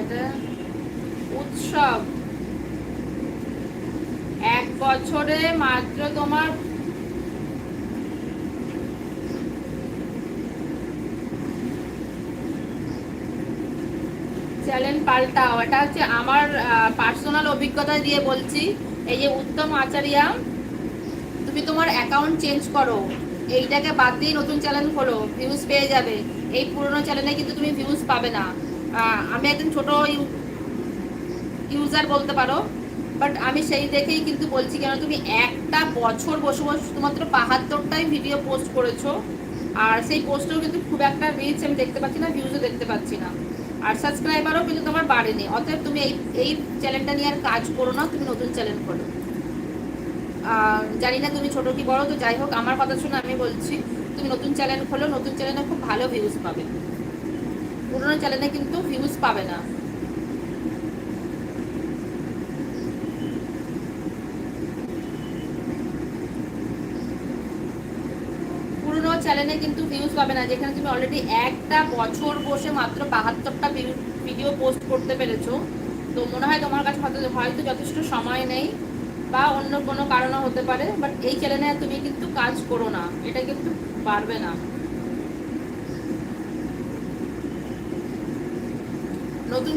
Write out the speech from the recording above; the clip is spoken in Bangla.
এটা উৎসব 1 বছরে মাত্র তোমার চ্যালেঞ্জ পাল্টাও। এটা হচ্ছে আমার পার্সোনাল অভিজ্ঞতা দিয়ে বলছি। এই যে উত্তম আচারিয়া, তুমি তোমার অ্যাকাউন্ট চেঞ্জ করো, এইটাকে বাদ দিয়ে নতুন চ্যানেল খোলো, ভিউজ পেয়ে যাবে। এই পুরোনো চ্যানেলে কিন্তু তুমি ভিউজ পাবে না। আমি একজন ছোট ইউজার বলতে পারো, বাট আমি সেই দেখেই কিন্তু বলছি, কেন তুমি একটা বছর বসে বসে শুধুমাত্র 72টাই ভিডিও পোস্ট করেছো, আর সেই পোস্টেও কিন্তু খুব একটা রিচ আমি দেখতে পাচ্ছি না, ভিউজও দেখতে পাচ্ছি না, আর সাবস্ক্রাইবারও কিন্তু তোমার বাড়েনি। অতএব তুমি এই চ্যানেলটা নিয়ে আর কাজ করো না, তুমি নতুন চ্যানেল খোলো। জানি না তুমি ছোট কি বড়, তো যাই হোক আমার কথা শুনে আমি বলছি, তুমি নতুন চ্যানেল খোলো, নতুন চ্যানেলে খুব ভালো ভিউজ পাবে, পুরোনো চ্যানেলে কিন্তু ভিউজ পাবে না। পুরোনো চ্যানেলে কিন্তু ভিউজ পাবে না, যেখানে তুমি অলরেডি একটা বছর বসে মাত্র 72টা ভিডিও পোস্ট করতে পেরেছো। তো মনে হয় তোমার কাছে হয়তো যথেষ্ট সময় নেই, বা অন্য কোনো কারণও হতে পারে, বাট এই চ্যানেলে তুমি কিন্তু কাজ করো না, এটা কিন্তু পারবে না। নতুন